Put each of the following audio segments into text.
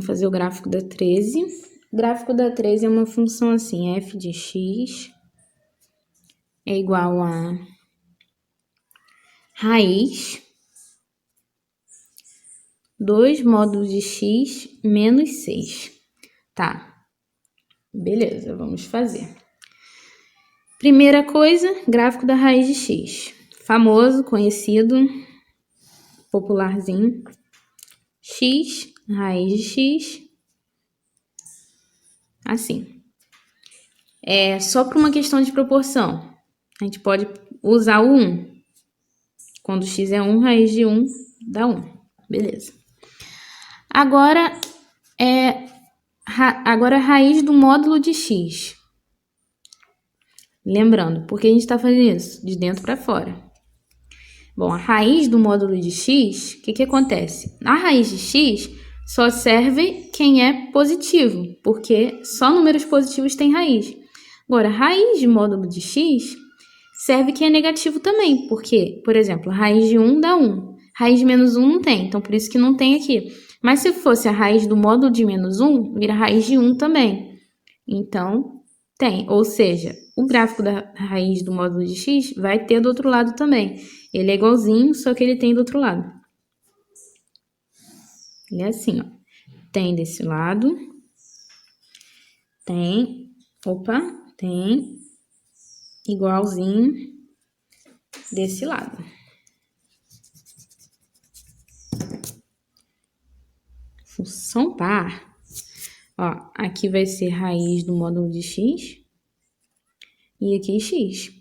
Vamos fazer o gráfico da 13. O gráfico da 13 é uma função assim, f de x é igual a raiz 2 módulos de x menos 6. Tá, beleza, vamos fazer. Primeira coisa, gráfico da raiz de x. Famoso, conhecido, popularzinho. X, raiz de x. Assim. É só para uma questão de proporção. A gente pode usar o 1. Quando x é 1, raiz de 1 dá 1. Beleza. Agora, a raiz do módulo de x. Lembrando, por que a gente está fazendo isso? De dentro para fora. Bom, a raiz do módulo de x, o que acontece? A raiz de x só serve quem é positivo, porque só números positivos têm raiz. Agora, a raiz de módulo de x serve quem é negativo também, porque, por exemplo, a raiz de 1 dá 1. Raiz de menos 1 não tem, então por isso que não tem aqui. Mas se fosse a raiz do módulo de menos 1, vira raiz de 1 também. Então, tem. Ou seja, o gráfico da raiz do módulo de x vai ter do outro lado também. Ele é igualzinho, só que ele tem do outro lado. Ele é assim, ó. Tem desse lado. Tem igualzinho desse lado. Função par. Ó, aqui vai ser raiz do módulo de x. E aqui x.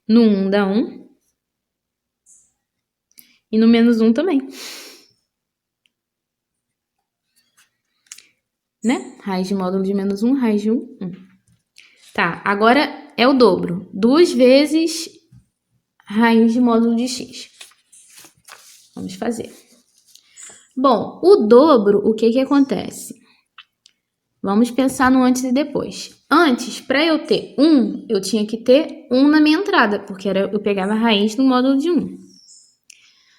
No 1 dá 1. E no menos 1 também. Né? Raiz de módulo de menos 1, raiz de 1, 1. Tá, agora é o dobro. 2 vezes raiz de módulo de x. Vamos fazer. Bom, o dobro, o que acontece? Vamos pensar no antes e depois. Antes, para eu ter 1, eu tinha que ter 1 na minha entrada, porque eu pegava a raiz do módulo de 1.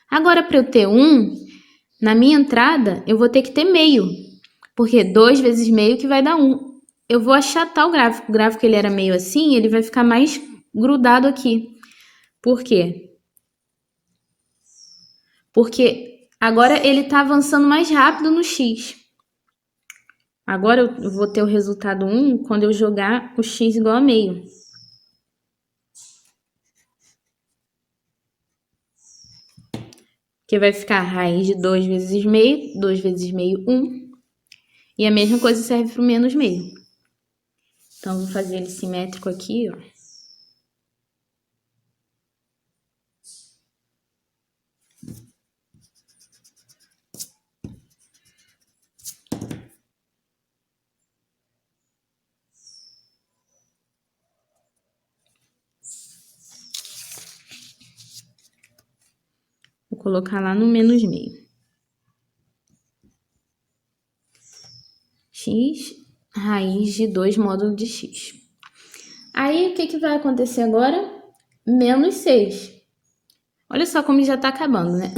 Agora, para eu ter 1, na minha entrada, eu vou ter que ter meio, porque 2 vezes meio que vai dar 1. Eu vou achatar o gráfico. O gráfico ele era meio assim, ele vai ficar mais grudado aqui. Por quê? Porque agora ele está avançando mais rápido no x. Agora eu vou ter o resultado 1 quando eu jogar o x igual a meio. Que vai ficar raiz de 2 vezes meio, 2 vezes meio, 1. E a mesma coisa serve para o menos meio. Então, vou fazer ele simétrico aqui, ó. Vou colocar lá no menos meio. X, raiz de 2 módulo de x. Aí, o que vai acontecer agora? Menos 6. Olha só como já tá acabando, né?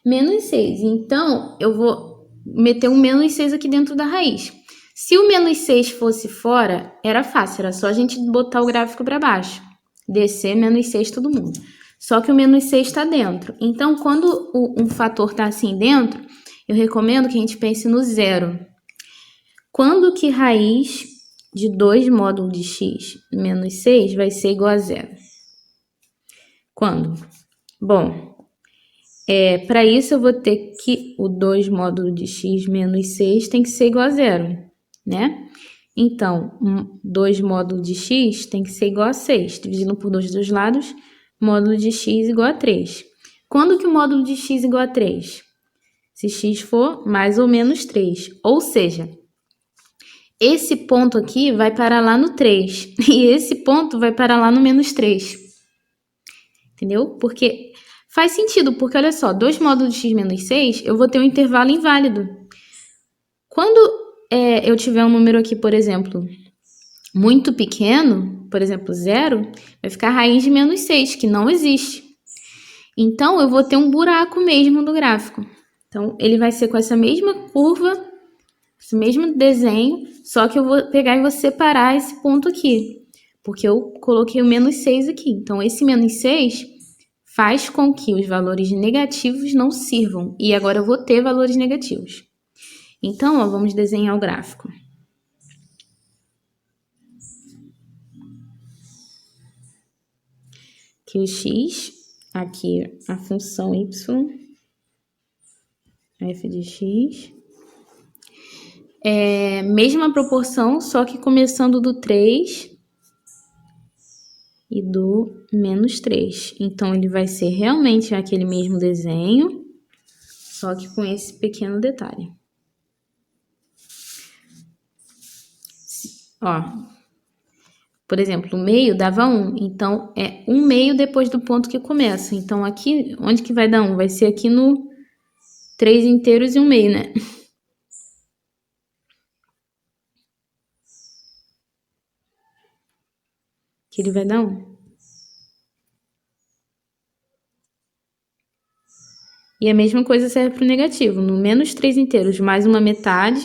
Menos 6. Então, eu vou meter um menos 6 aqui dentro da raiz. Se o menos 6 fosse fora, era fácil. Era só a gente botar o gráfico para baixo. Descer menos 6 todo mundo. Só que o menos 6 está dentro. Então, quando um fator está assim dentro, eu recomendo que a gente pense no zero. Quando que raiz de 2 módulo de x menos 6 vai ser igual a zero? Quando? Bom, para isso eu vou ter que o 2 módulo de x menos 6 tem que ser igual a zero, né? Então, 2 módulo de x tem que ser igual a 6. Dividindo por 2 dos lados, módulo de x igual a 3. Quando que o módulo de x igual a 3? Se x for mais ou menos 3. Ou seja, esse ponto aqui vai parar lá no 3. E esse ponto vai parar lá no menos 3. Entendeu? Porque faz sentido, porque olha só, 2 módulos de x menos 6, eu vou ter um intervalo inválido. Quando eu tiver um número aqui, por exemplo, muito pequeno, por exemplo, 0, vai ficar raiz de menos 6, que não existe. Então, eu vou ter um buraco mesmo no gráfico. Então, ele vai ser com essa mesma curva esse mesmo desenho, só que eu vou pegar e vou separar esse ponto aqui, porque eu coloquei o menos 6 aqui. Então, esse menos 6 faz com que os valores negativos não sirvam, e agora eu vou ter valores negativos. Então, ó, vamos desenhar o gráfico. Aqui o x, aqui a função y, f de x. Mesma proporção, só que começando do 3 e do menos 3. Então, ele vai ser realmente aquele mesmo desenho, só que com esse pequeno detalhe. Ó, por exemplo, o meio dava 1, então é 1 meio depois do ponto que começa. Então, aqui, onde que vai dar 1? Vai ser aqui no 3 inteiros e 1 meio, né? Que ele vai dar 1. E a mesma coisa serve para o negativo. No menos 3 inteiros mais uma metade,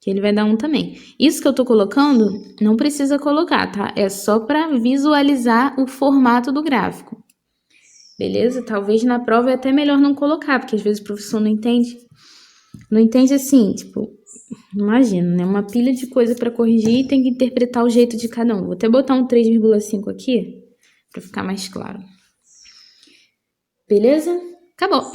que ele vai dar 1 também. Isso que eu tô colocando, não precisa colocar, tá? É só para visualizar o formato do gráfico. Beleza? Talvez na prova é até melhor não colocar, porque às vezes o professor não entende. Não entende assim, tipo, imagina, né? Uma pilha de coisa para corrigir e tem que interpretar o jeito de cada um. Vou até botar um 3,5 aqui, para ficar mais claro. Beleza? Acabou!